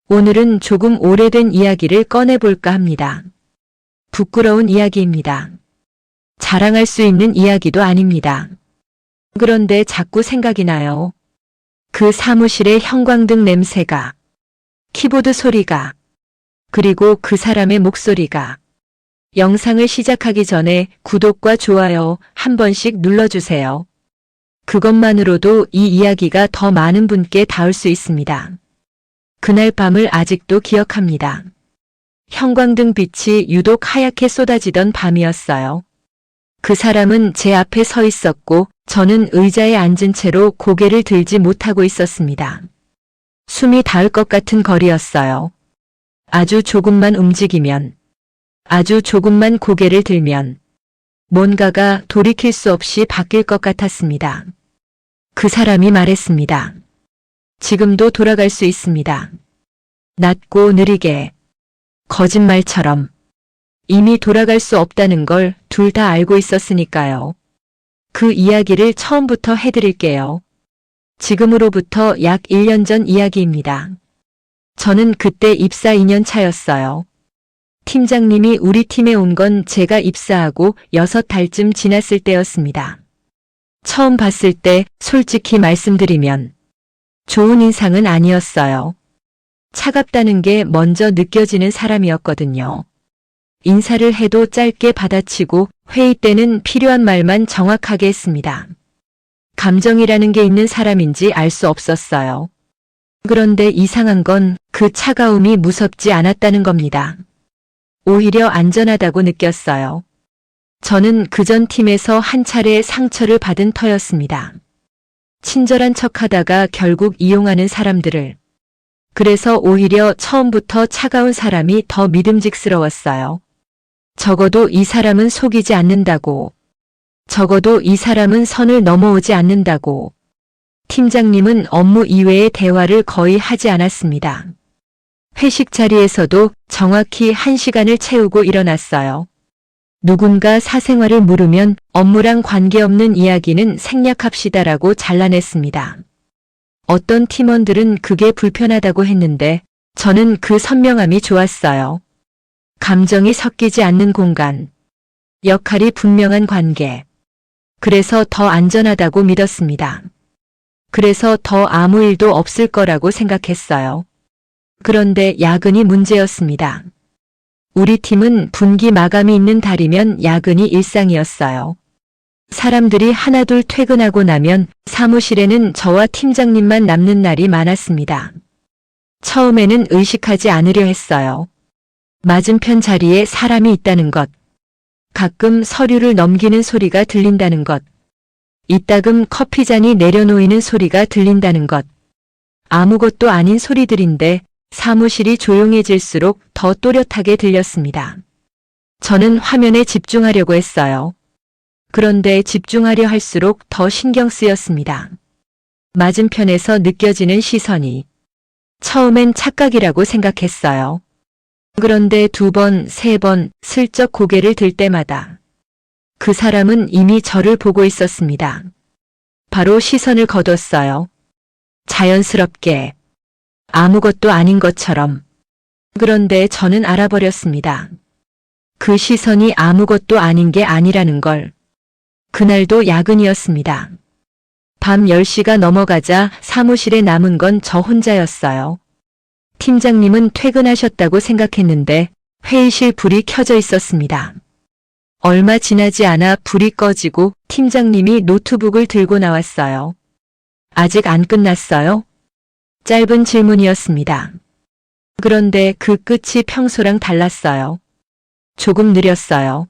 오늘은 조금 오래된 이야기를 꺼내볼까 합니다. 부끄러운 이야기입니다. 자랑할 수 있는 이야기도 아닙니다. 그런데 자꾸 생각이 나요. 그 사무실의 형광등 냄새가, 키보드 소리가, 그리고 그 사람의 목소리가. 영상을 시작하기 전에 구독과 좋아요 한 번씩 눌러주세요. 그것만으로도 이 이야기가 더 많은 분께 닿을 수 있습니다. 그날 밤을 아직도 기억합니다. 형광등 빛이 유독 하얗게 쏟아지던 밤이었어요. 그 사람은 제 앞에 서 있었고 저는 의자에 앉은 채로 고개를 들지 못하고 있었습니다. 숨이 닿을 것 같은 거리였어요. 아주 조금만 움직이면, 아주 조금만 고개를 들면 뭔가가 돌이킬 수 없이 바뀔 것 같았습니다. 그 사람이 말했습니다. 지금도 돌아갈 수 있습니다. 낮고 느리게, 거짓말처럼. 이미 돌아갈 수 없다는 걸 둘 다 알고 있었으니까요. 그 이야기를 처음부터 해드릴게요. 지금으로부터 약 1년 전 이야기입니다. 저는 그때 입사 2년 차였어요. 팀장님이 우리 팀에 온 건 제가 입사하고 6달쯤 지났을 때였습니다. 처음 봤을 때 솔직히 말씀드리면 좋은 인상은 아니었어요. 차갑다는 게 먼저 느껴지는 사람이었거든요. 인사를 해도 짧게 받아치고 회의 때는 필요한 말만 정확하게 했습니다. 감정이라는 게 있는 사람인지 알 수 없었어요. 그런데 이상한 건 그 차가움이 무섭지 않았다는 겁니다. 오히려 안전하다고 느꼈어요. 저는 그전 팀에서 한 차례 상처를 받은 터였습니다. 친절한 척하다가 결국 이용하는 사람들을. 그래서 오히려 처음부터 차가운 사람이 더 믿음직스러웠어요. 적어도 이 사람은 속이지 않는다고. 적어도 이 사람은 선을 넘어오지 않는다고. 팀장님은 업무 이외의 대화를 거의 하지 않았습니다. 회식 자리에서도 정확히 1시간을 채우고 일어났어요. 누군가 사생활을 물으면 업무랑 관계없는 이야기는 생략합시다라고 잘라냈습니다. 어떤 팀원들은 그게 불편하다고 했는데 저는 그 선명함이 좋았어요. 감정이 섞이지 않는 공간, 역할이 분명한 관계. 그래서 더 안전하다고 믿었습니다. 그래서 더 아무 일도 없을 거라고 생각했어요. 그런데 야근이 문제였습니다. 우리 팀은 분기 마감이 있는 달이면 야근이 일상이었어요. 사람들이 하나둘 퇴근하고 나면 사무실에는 저와 팀장님만 남는 날이 많았습니다. 처음에는 의식하지 않으려 했어요. 맞은편 자리에 사람이 있다는 것. 가끔 서류를 넘기는 소리가 들린다는 것. 이따금 커피잔이 내려놓이는 소리가 들린다는 것. 아무것도 아닌 소리들인데 사무실이 조용해질수록 더 또렷하게 들렸습니다. 저는 화면에 집중하려고 했어요. 그런데 집중하려 할수록 더 신경 쓰였습니다. 맞은편에서 느껴지는 시선이. 처음엔 착각이라고 생각했어요. 그런데 2번, 3번 슬쩍 고개를 들 때마다 그 사람은 이미 저를 보고 있었습니다. 바로 시선을 거뒀어요. 자연스럽게. 아무것도 아닌 것처럼. 그런데 저는 알아버렸습니다. 그 시선이 아무것도 아닌 게 아니라는 걸. 그날도 야근이었습니다. 밤 10시가 넘어가자 사무실에 남은 건 저 혼자였어요. 팀장님은 퇴근하셨다고 생각했는데 회의실 불이 켜져 있었습니다. 얼마 지나지 않아 불이 꺼지고 팀장님이 노트북을 들고 나왔어요. 아직 안 끝났어요? 짧은 질문이었습니다. 그런데 그 끝이 평소랑 달랐어요. 조금 느렸어요.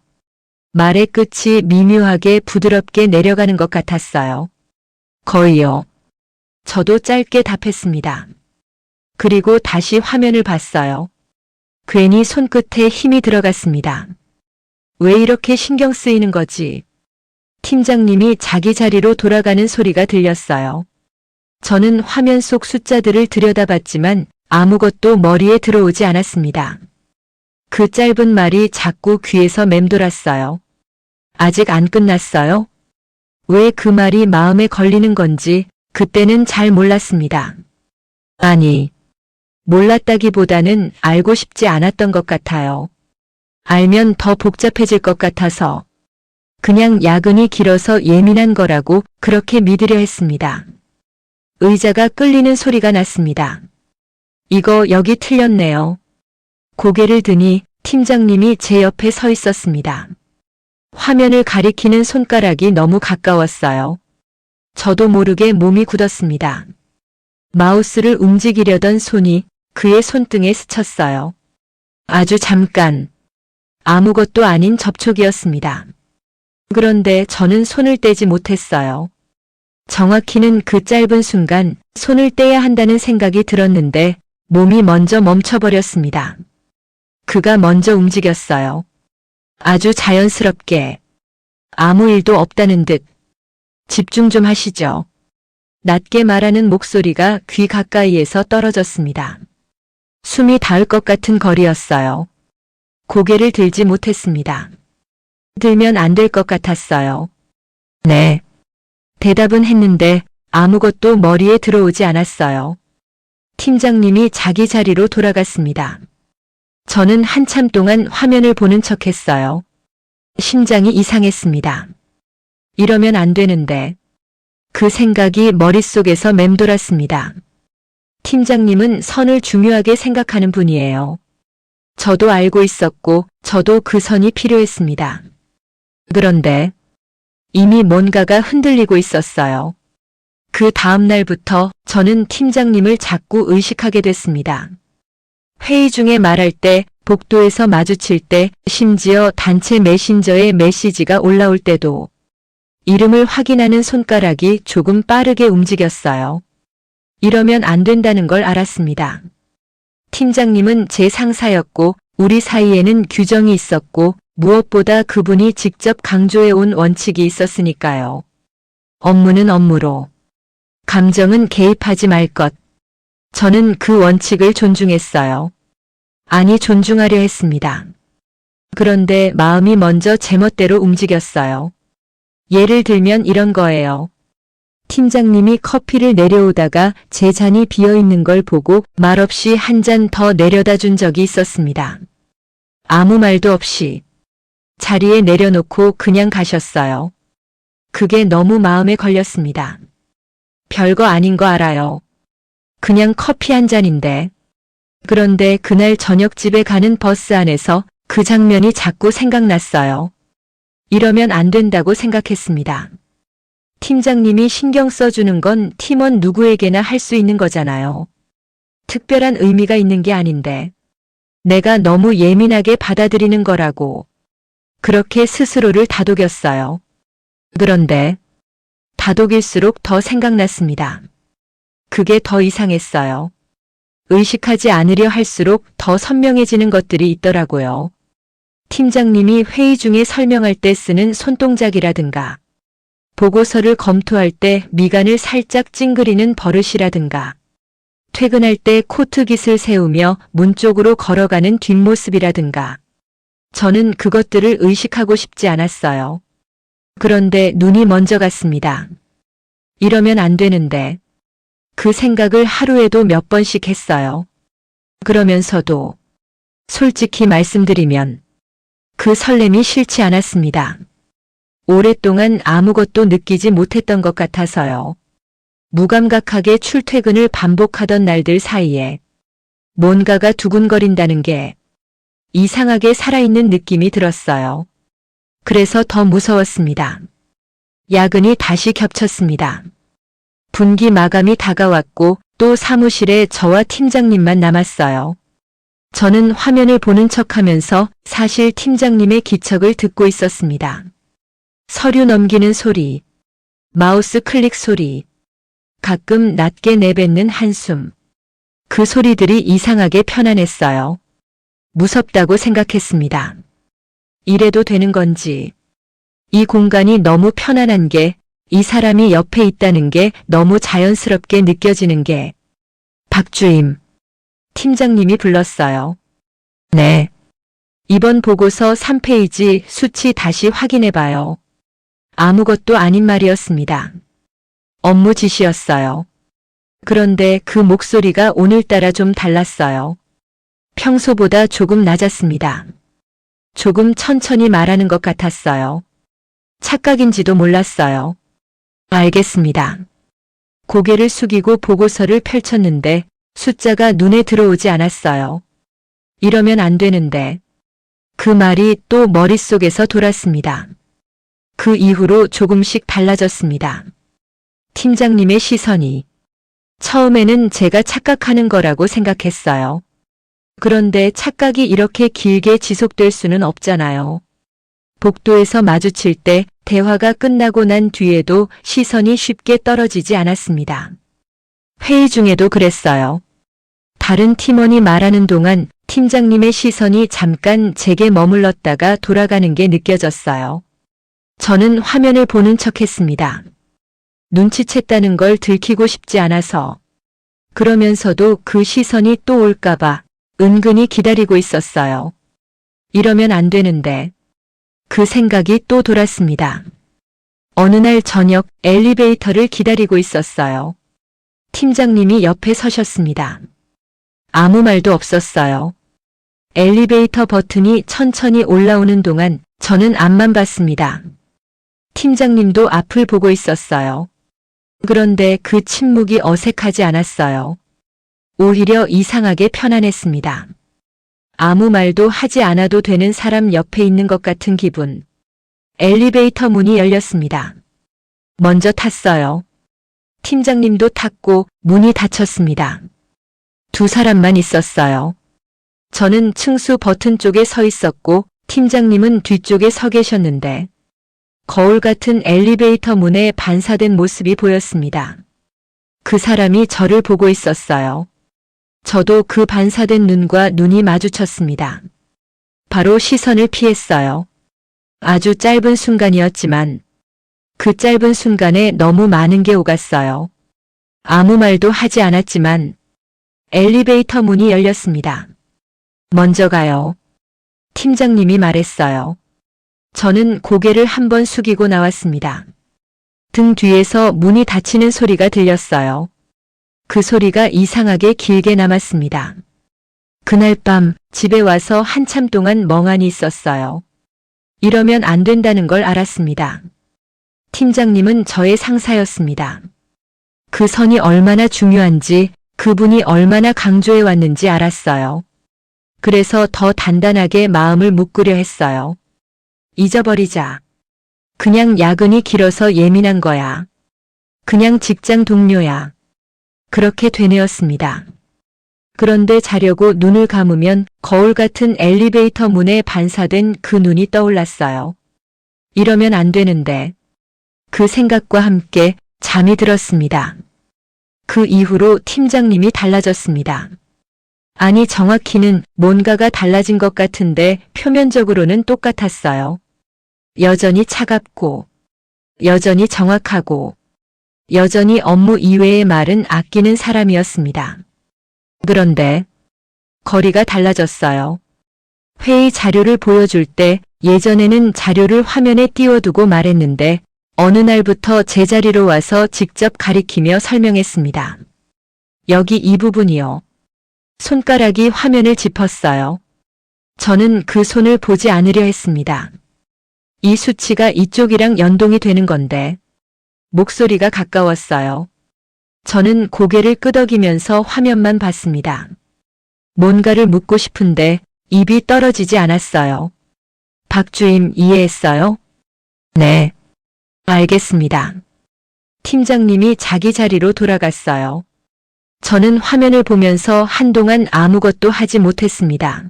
말의 끝이 미묘하게 부드럽게 내려가는 것 같았어요. 거의요. 저도 짧게 답했습니다. 그리고 다시 화면을 봤어요. 괜히 손끝에 힘이 들어갔습니다. 왜 이렇게 신경 쓰이는 거지? 팀장님이 자기 자리로 돌아가는 소리가 들렸어요. 저는 화면 속 숫자들을 들여다봤지만 아무것도 머리에 들어오지 않았습니다. 그 짧은 말이 자꾸 귀에서 맴돌았어요. 아직 안 끝났어요? 왜 그 말이 마음에 걸리는 건지 그때는 잘 몰랐습니다. 아니, 몰랐다기보다는 알고 싶지 않았던 것 같아요. 알면 더 복잡해질 것 같아서 그냥 야근이 길어서 예민한 거라고 그렇게 믿으려 했습니다. 의자가 끌리는 소리가 났습니다. 이거 여기 틀렸네요. 고개를 드니 팀장님이 제 옆에 서 있었습니다. 화면을 가리키는 손가락이 너무 가까웠어요. 저도 모르게 몸이 굳었습니다. 마우스를 움직이려던 손이 그의 손등에 스쳤어요. 아주 잠깐. 아무것도 아닌 접촉이었습니다. 그런데 저는 손을 떼지 못했어요. 정확히는 그 짧은 순간 손을 떼야 한다는 생각이 들었는데 몸이 먼저 멈춰버렸습니다. 그가 먼저 움직였어요. 아주 자연스럽게. 아무 일도 없다는 듯. 집중 좀 하시죠. 낮게 말하는 목소리가 귀 가까이에서 떨어졌습니다. 숨이 닿을 것 같은 거리였어요. 고개를 들지 못했습니다. 들면 안 될 것 같았어요. 네. 대답은 했는데 아무것도 머리에 들어오지 않았어요. 팀장님이 자기 자리로 돌아갔습니다. 저는 한참 동안 화면을 보는 척했어요. 심장이 이상했습니다. 이러면 안 되는데. 그 생각이 머릿속에서 맴돌았습니다. 팀장님은 선을 중요하게 생각하는 분이에요. 저도 알고 있었고 저도 그 선이 필요했습니다. 그런데 이미 뭔가가 흔들리고 있었어요. 그 다음 날부터 저는 팀장님을 자꾸 의식하게 됐습니다. 회의 중에 말할 때, 복도에서 마주칠 때, 심지어 단체 메신저에 메시지가 올라올 때도 이름을 확인하는 손가락이 조금 빠르게 움직였어요. 이러면 안 된다는 걸 알았습니다. 팀장님은 제 상사였고 우리 사이에는 규정이 있었고 무엇보다 그분이 직접 강조해온 원칙이 있었으니까요. 업무는 업무로, 감정은 개입하지 말 것. 저는 그 원칙을 존중했어요. 아니, 존중하려 했습니다. 그런데 마음이 먼저 제멋대로 움직였어요. 예를 들면 이런 거예요. 팀장님이 커피를 내려오다가 제 잔이 비어있는 걸 보고 말없이 한 잔 더 내려다 준 적이 있었습니다. 아무 말도 없이 자리에 내려놓고 그냥 가셨어요. 그게 너무 마음에 걸렸습니다. 별거 아닌 거 알아요. 그냥 커피 한 잔인데. 그런데 그날 저녁 집에 가는 버스 안에서 그 장면이 자꾸 생각났어요. 이러면 안 된다고 생각했습니다. 팀장님이 신경 써주는 건 팀원 누구에게나 할 수 있는 거잖아요. 특별한 의미가 있는 게 아닌데. 내가 너무 예민하게 받아들이는 거라고. 그렇게 스스로를 다독였어요. 그런데 다독일수록 더 생각났습니다. 그게 더 이상했어요. 의식하지 않으려 할수록 더 선명해지는 것들이 있더라고요. 팀장님이 회의 중에 설명할 때 쓰는 손동작이라든가, 보고서를 검토할 때 미간을 살짝 찡그리는 버릇이라든가, 퇴근할 때 코트깃을 세우며 문 쪽으로 걸어가는 뒷모습이라든가, 저는 그것들을 의식하고 싶지 않았어요. 그런데 눈이 먼저 갔습니다. 이러면 안 되는데. 그 생각을 하루에도 몇 번씩 했어요. 그러면서도 솔직히 말씀드리면 그 설렘이 싫지 않았습니다. 오랫동안 아무것도 느끼지 못했던 것 같아서요. 무감각하게 출퇴근을 반복하던 날들 사이에 뭔가가 두근거린다는 게 이상하게 살아있는 느낌이 들었어요. 그래서 더 무서웠습니다. 야근이 다시 겹쳤습니다. 분기 마감이 다가왔고 또 사무실에 저와 팀장님만 남았어요. 저는 화면을 보는 척하면서 사실 팀장님의 기척을 듣고 있었습니다. 서류 넘기는 소리, 마우스 클릭 소리, 가끔 낮게 내뱉는 한숨. 그 소리들이 이상하게 편안했어요. 무섭다고 생각했습니다. 이래도 되는 건지. 이 공간이 너무 편안한 게, 이 사람이 옆에 있다는 게 너무 자연스럽게 느껴지는 게. 박주임. 팀장님이 불렀어요. 네. 이번 보고서 3페이지 수치 다시 확인해봐요. 아무것도 아닌 말이었습니다. 업무 지시였어요. 그런데 그 목소리가 오늘따라 좀 달랐어요. 평소보다 조금 낮았습니다. 조금 천천히 말하는 것 같았어요. 착각인지도 몰랐어요. 알겠습니다. 고개를 숙이고 보고서를 펼쳤는데 숫자가 눈에 들어오지 않았어요. 이러면 안 되는데. 그 말이 또 머릿속에서 돌았습니다. 그 이후로 조금씩 달라졌습니다. 팀장님의 시선이. 처음에는 제가 착각하는 거라고 생각했어요. 그런데 착각이 이렇게 길게 지속될 수는 없잖아요. 복도에서 마주칠 때 대화가 끝나고 난 뒤에도 시선이 쉽게 떨어지지 않았습니다. 회의 중에도 그랬어요. 다른 팀원이 말하는 동안 팀장님의 시선이 잠깐 제게 머물렀다가 돌아가는 게 느껴졌어요. 저는 화면을 보는 척했습니다. 눈치챘다는 걸 들키고 싶지 않아서. 그러면서도 그 시선이 또 올까봐 은근히 기다리고 있었어요. 이러면 안 되는데. 그 생각이 또 돌았습니다. 어느 날 저녁 엘리베이터를 기다리고 있었어요. 팀장님이 옆에 서셨습니다. 아무 말도 없었어요. 엘리베이터 버튼이 천천히 올라오는 동안 저는 앞만 봤습니다. 팀장님도 앞을 보고 있었어요. 그런데 그 침묵이 어색하지 않았어요. 오히려 이상하게 편안했습니다. 아무 말도 하지 않아도 되는 사람 옆에 있는 것 같은 기분. 엘리베이터 문이 열렸습니다. 먼저 탔어요. 팀장님도 탔고 문이 닫혔습니다. 두 사람만 있었어요. 저는 층수 버튼 쪽에 서 있었고 팀장님은 뒤쪽에 서 계셨는데 거울 같은 엘리베이터 문에 반사된 모습이 보였습니다. 그 사람이 저를 보고 있었어요. 저도 그 반사된 눈과 눈이 마주쳤습니다. 바로 시선을 피했어요. 아주 짧은 순간이었지만 그 짧은 순간에 너무 많은 게 오갔어요. 아무 말도 하지 않았지만 엘리베이터 문이 열렸습니다. 먼저 가요. 팀장님이 말했어요. 저는 고개를 한번 숙이고 나왔습니다. 등 뒤에서 문이 닫히는 소리가 들렸어요. 그 소리가 이상하게 길게 남았습니다. 그날 밤 집에 와서 한참 동안 멍하니 있었어요. 이러면 안 된다는 걸 알았습니다. 팀장님은 저의 상사였습니다. 그 선이 얼마나 중요한지, 그분이 얼마나 강조해 왔는지 알았어요. 그래서 더 단단하게 마음을 묶으려 했어요. 잊어버리자. 그냥 야근이 길어서 예민한 거야. 그냥 직장 동료야. 그렇게 되뇌었습니다. 그런데 자려고 눈을 감으면 거울 같은 엘리베이터 문에 반사된 그 눈이 떠올랐어요. 이러면 안 되는데. 그 생각과 함께 잠이 들었습니다. 그 이후로 팀장님이 달라졌습니다. 아니, 정확히는 뭔가가 달라진 것 같은데 표면적으로는 똑같았어요. 여전히 차갑고, 여전히 정확하고, 여전히 업무 이외의 말은 아끼는 사람이었습니다. 그런데 거리가 달라졌어요. 회의 자료를 보여줄 때 예전에는 자료를 화면에 띄워두고 말했는데 어느 날부터 제자리로 와서 직접 가리키며 설명했습니다. 여기 이 부분이요. 손가락이 화면을 짚었어요. 저는 그 손을 보지 않으려 했습니다. 이 수치가 이쪽이랑 연동이 되는 건데. 목소리가 가까웠어요. 저는 고개를 끄덕이면서 화면만 봤습니다. 뭔가를 묻고 싶은데 입이 떨어지지 않았어요. 박주임 이해했어요? 네. 알겠습니다. 팀장님이 자기 자리로 돌아갔어요. 저는 화면을 보면서 한동안 아무것도 하지 못했습니다.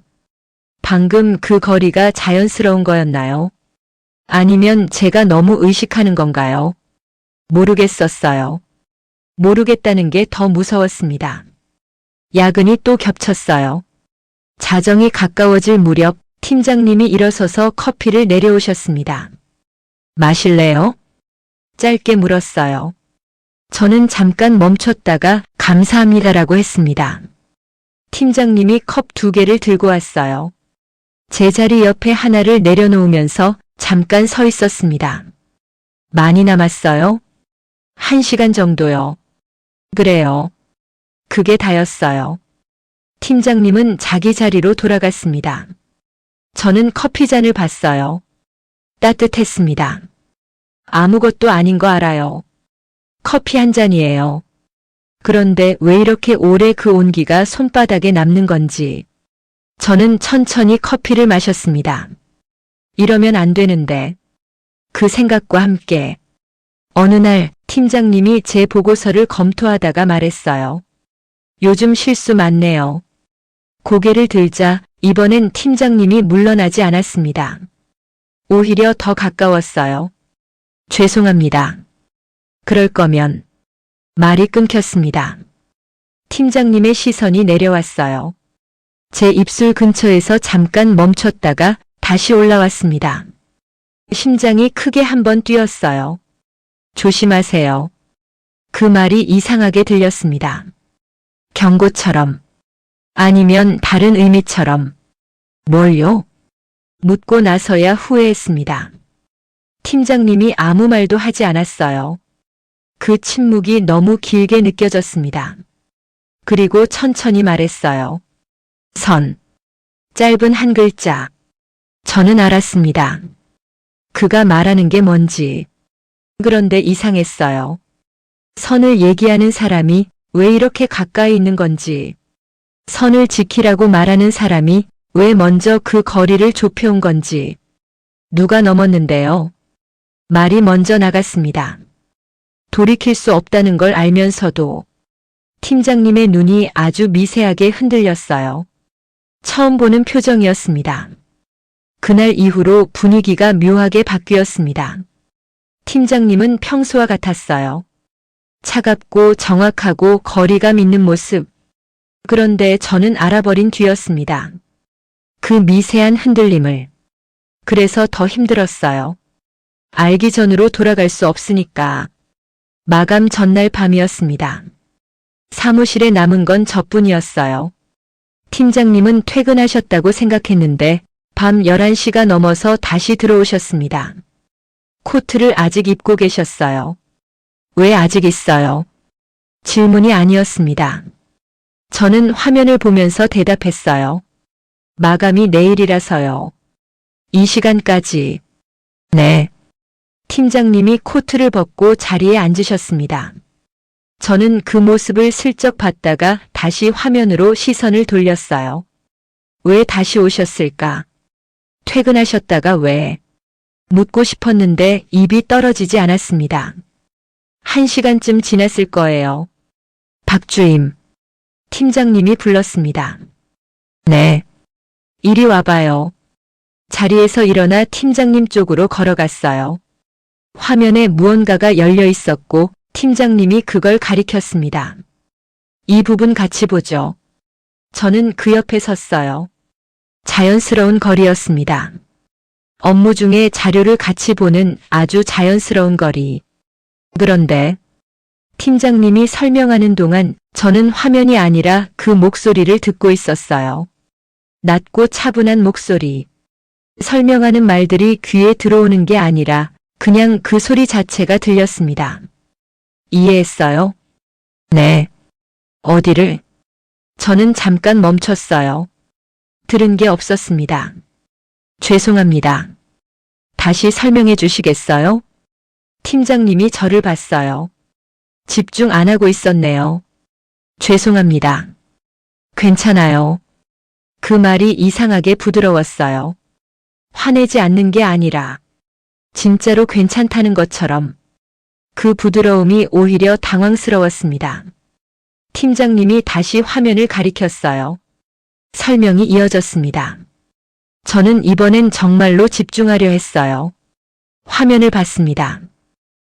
방금 그 거리가 자연스러운 거였나요? 아니면 제가 너무 의식하는 건가요? 모르겠었어요. 모르겠다는 게 더 무서웠습니다. 야근이 또 겹쳤어요. 자정이 가까워질 무렵 팀장님이 일어서서 커피를 내려오셨습니다. 마실래요? 짧게 물었어요. 저는 잠깐 멈췄다가 감사합니다라고 했습니다. 팀장님이 컵 2개를 들고 왔어요. 제 자리 옆에 하나를 내려놓으면서 잠깐 서 있었습니다. 많이 남았어요? 1시간 정도요. 그래요. 그게 다였어요. 팀장님은 자기 자리로 돌아갔습니다. 저는 커피잔을 봤어요. 따뜻했습니다. 아무것도 아닌 거 알아요. 커피 한 잔이에요. 그런데 왜 이렇게 오래 그 온기가 손바닥에 남는 건지. 저는 천천히 커피를 마셨습니다. 이러면 안 되는데. 그 생각과 함께 어느 날 팀장님이 제 보고서를 검토하다가 말했어요. 요즘 실수 많네요. 고개를 들자 이번엔 팀장님이 물러나지 않았습니다. 오히려 더 가까웠어요. 죄송합니다. 그럴 거면 말이 끊겼습니다. 팀장님의 시선이 내려왔어요. 제 입술 근처에서 잠깐 멈췄다가 다시 올라왔습니다. 심장이 크게 한번 뛰었어요. 조심하세요. 그 말이 이상하게 들렸습니다. 경고처럼. 아니면 다른 의미처럼. 뭘요? 묻고 나서야 후회했습니다. 팀장님이 아무 말도 하지 않았어요. 그 침묵이 너무 길게 느껴졌습니다. 그리고 천천히 말했어요. 선. 짧은 한 글자. 저는 알았습니다. 그가 말하는 게 뭔지. 그런데 이상했어요. 선을 얘기하는 사람이 왜 이렇게 가까이 있는 건지. 선을 지키라고 말하는 사람이 왜 먼저 그 거리를 좁혀온 건지. 누가 넘었는데요. 말이 먼저 나갔습니다. 돌이킬 수 없다는 걸 알면서도 팀장님의 눈이 아주 미세하게 흔들렸어요. 처음 보는 표정이었습니다. 그날 이후로 분위기가 묘하게 바뀌었습니다. 팀장님은 평소와 같았어요. 차갑고 정확하고 거리감 있는 모습. 그런데 저는 알아버린 뒤였습니다. 그 미세한 흔들림을. 그래서 더 힘들었어요. 알기 전으로 돌아갈 수 없으니까. 마감 전날 밤이었습니다. 사무실에 남은 건 저뿐이었어요. 팀장님은 퇴근하셨다고 생각했는데 밤 11시가 넘어서 다시 들어오셨습니다. 코트를 아직 입고 계셨어요. 왜 아직 있어요? 질문이 아니었습니다. 저는 화면을 보면서 대답했어요. 마감이 내일이라서요. 이 시간까지. 네. 팀장님이 코트를 벗고 자리에 앉으셨습니다. 저는 그 모습을 슬쩍 봤다가 다시 화면으로 시선을 돌렸어요. 왜 다시 오셨을까? 퇴근하셨다가 왜? 묻고 싶었는데 입이 떨어지지 않았습니다. 1시간쯤 지났을 거예요. 박주임. 팀장님이 불렀습니다. 네. 이리 와봐요. 자리에서 일어나 팀장님 쪽으로 걸어갔어요. 화면에 무언가가 열려 있었고 팀장님이 그걸 가리켰습니다. 이 부분 같이 보죠. 저는 그 옆에 섰어요. 자연스러운 거리였습니다. 업무 중에 자료를 같이 보는 아주 자연스러운 거리. 그런데 팀장님이 설명하는 동안 저는 화면이 아니라 그 목소리를 듣고 있었어요. 낮고 차분한 목소리. 설명하는 말들이 귀에 들어오는 게 아니라 그냥 그 소리 자체가 들렸습니다. 이해했어요? 네. 어디를? 저는 잠깐 멈췄어요. 들은 게 없었습니다. 죄송합니다. 다시 설명해 주시겠어요? 팀장님이 저를 봤어요. 집중 안 하고 있었네요. 죄송합니다. 괜찮아요. 그 말이 이상하게 부드러웠어요. 화내지 않는 게 아니라 진짜로 괜찮다는 것처럼. 그 부드러움이 오히려 당황스러웠습니다. 팀장님이 다시 화면을 가리켰어요. 설명이 이어졌습니다. 저는 이번엔 정말로 집중하려 했어요. 화면을 봤습니다.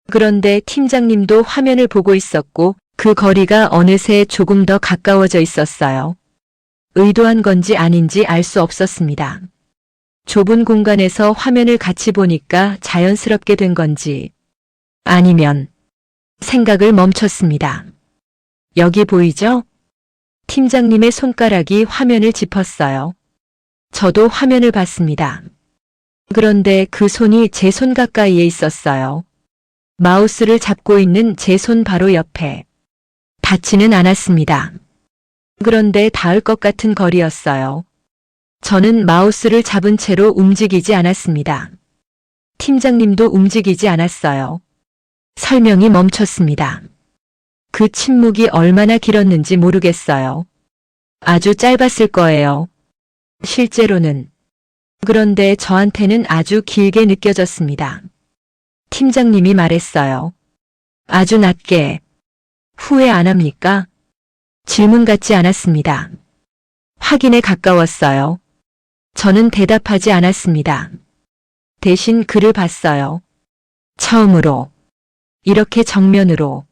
그런데 팀장님도 화면을 보고 있었고 그 거리가 어느새 조금 더 가까워져 있었어요. 의도한 건지 아닌지 알 수 없었습니다. 좁은 공간에서 화면을 같이 보니까 자연스럽게 된 건지 아니면 생각을 멈췄습니다. 여기 보이죠? 팀장님의 손가락이 화면을 짚었어요. 저도 화면을 봤습니다. 그런데 그 손이 제 손 가까이에 있었어요. 마우스를 잡고 있는 제 손 바로 옆에. 닿지는 않았습니다. 그런데 닿을 것 같은 거리였어요. 저는 마우스를 잡은 채로 움직이지 않았습니다. 팀장님도 움직이지 않았어요. 설명이 멈췄습니다. 그 침묵이 얼마나 길었는지 모르겠어요. 아주 짧았을 거예요. 실제로는. 그런데 저한테는 아주 길게 느껴졌습니다. 팀장님이 말했어요. 아주 낮게. 후회 안 합니까? 질문 같지 않았습니다. 확인에 가까웠어요. 저는 대답하지 않았습니다. 대신 그를 봤어요. 처음으로. 이렇게 정면으로.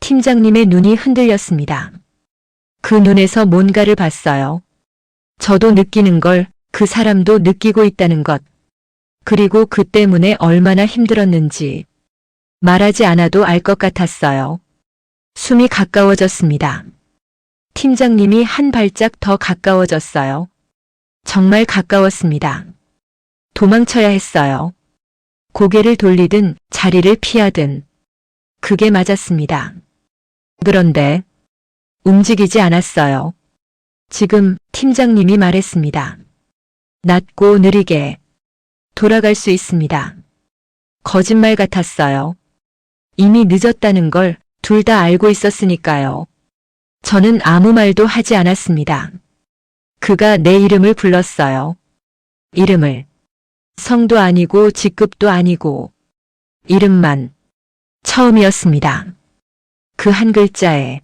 팀장님의 눈이 흔들렸습니다. 그 눈에서 뭔가를 봤어요. 저도 느끼는 걸 그 사람도 느끼고 있다는 것. 그리고 그 때문에 얼마나 힘들었는지 말하지 않아도 알 것 같았어요. 숨이 가까워졌습니다. 팀장님이 한 발짝 더 가까워졌어요. 정말 가까웠습니다. 도망쳐야 했어요. 고개를 돌리든 자리를 피하든. 그게 맞았습니다. 그런데 움직이지 않았어요. 지금 팀장님이 말했습니다. 낮고 느리게 돌아갈 수 있습니다. 거짓말 같았어요. 이미 늦었다는 걸 둘 다 알고 있었으니까요. 저는 아무 말도 하지 않았습니다. 그가 내 이름을 불렀어요. 이름을. 성도 아니고 직급도 아니고 이름만. 처음이었습니다. 그 한 글자에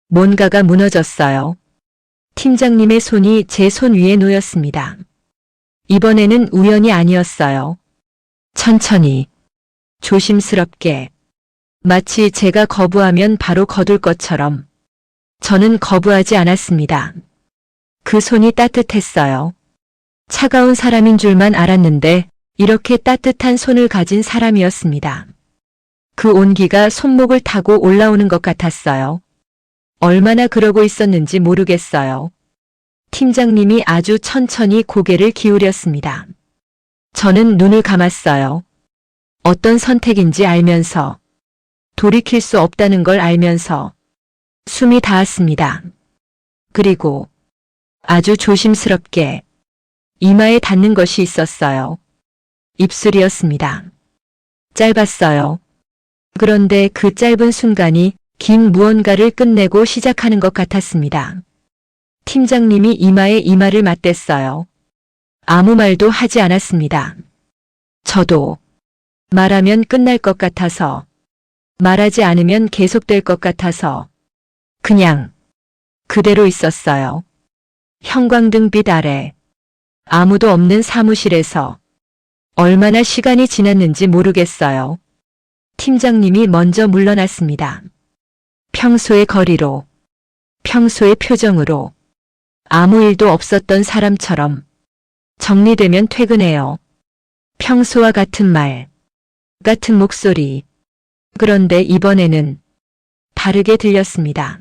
뭔가가 무너졌어요. 팀장님의 손이 제 손 위에 놓였습니다. 이번에는 우연이 아니었어요. 천천히, 조심스럽게, 마치 제가 거부하면 바로 거둘 것처럼. 저는 거부하지 않았습니다. 그 손이 따뜻했어요. 차가운 사람인 줄만 알았는데 이렇게 따뜻한 손을 가진 사람이었습니다. 그 온기가 손목을 타고 올라오는 것 같았어요. 얼마나 그러고 있었는지 모르겠어요. 팀장님이 아주 천천히 고개를 기울였습니다. 저는 눈을 감았어요. 어떤 선택인지 알면서, 돌이킬 수 없다는 걸 알면서 숨이 닿았습니다. 그리고 아주 조심스럽게 이마에 닿는 것이 있었어요. 입술이었습니다. 짧았어요. 그런데 그 짧은 순간이 긴 무언가를 끝내고 시작하는 것 같았습니다. 팀장님이 이마에 이마를 맞댔어요. 아무 말도 하지 않았습니다. 저도 말하면 끝날 것 같아서, 말하지 않으면 계속될 것 같아서 그냥 그대로 있었어요. 형광등빛 아래 아무도 없는 사무실에서 얼마나 시간이 지났는지 모르겠어요. 팀장님이 먼저 물러났습니다. 평소의 거리로, 평소의 표정으로, 아무 일도 없었던 사람처럼. 정리되면 퇴근해요. 평소와 같은 말, 같은 목소리. 그런데 이번에는 다르게 들렸습니다.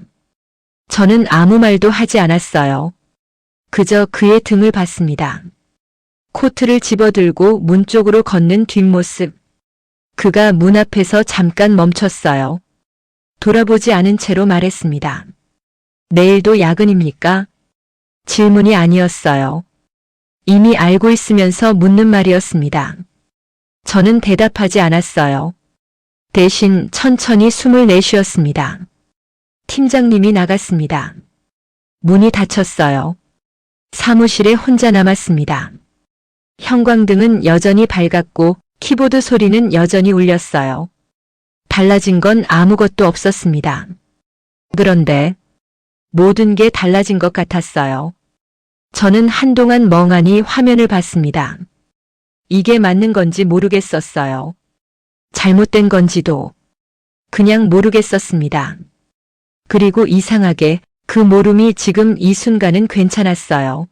저는 아무 말도 하지 않았어요. 그저 그의 등을 봤습니다. 코트를 집어들고 문 쪽으로 걷는 뒷모습. 그가 문 앞에서 잠깐 멈췄어요. 돌아보지 않은 채로 말했습니다. 내일도 야근입니까? 질문이 아니었어요. 이미 알고 있으면서 묻는 말이었습니다. 저는 대답하지 않았어요. 대신 천천히 숨을 내쉬었습니다. 팀장님이 나갔습니다. 문이 닫혔어요. 사무실에 혼자 남았습니다. 형광등은 여전히 밝았고 키보드 소리는 여전히 울렸어요. 달라진 건 아무것도 없었습니다. 그런데 모든 게 달라진 것 같았어요. 저는 한동안 멍하니 화면을 봤습니다. 이게 맞는 건지 모르겠었어요. 잘못된 건지도 그냥 모르겠었습니다. 그리고 이상하게 그 모름이 지금 이 순간은 괜찮았어요.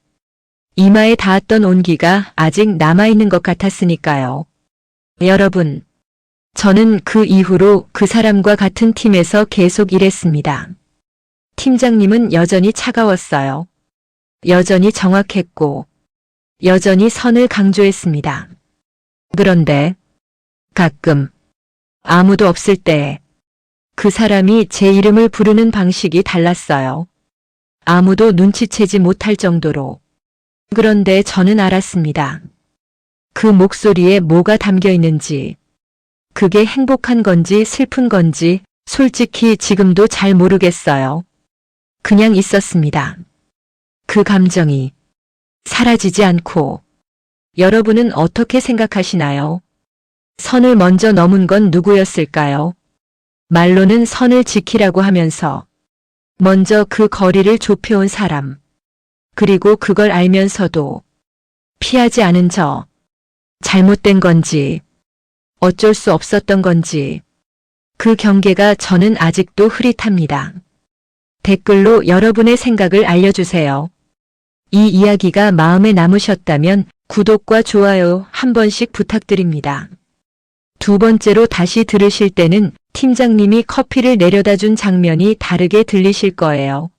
이마에 닿았던 온기가 아직 남아있는 것 같았으니까요. 여러분, 저는 그 이후로 그 사람과 같은 팀에서 계속 일했습니다. 팀장님은 여전히 차가웠어요. 여전히 정확했고, 여전히 선을 강조했습니다. 그런데 가끔 아무도 없을 때 그 사람이 제 이름을 부르는 방식이 달랐어요. 아무도 눈치채지 못할 정도로. 그런데 저는 알았습니다. 그 목소리에 뭐가 담겨 있는지. 그게 행복한 건지 슬픈 건지 솔직히 지금도 잘 모르겠어요. 그냥 있었습니다. 그 감정이 사라지지 않고. 여러분은 어떻게 생각하시나요? 선을 먼저 넘은 건 누구였을까요? 말로는 선을 지키라고 하면서 먼저 그 거리를 좁혀온 사람. 그리고 그걸 알면서도 피하지 않은 저. 잘못된 건지 어쩔 수 없었던 건지 그 경계가 저는 아직도 흐릿합니다. 댓글로 여러분의 생각을 알려주세요. 이 이야기가 마음에 남으셨다면 구독과 좋아요 한 번씩 부탁드립니다. 두 번째로 다시 들으실 때는 팀장님이 커피를 내려다 준 장면이 다르게 들리실 거예요.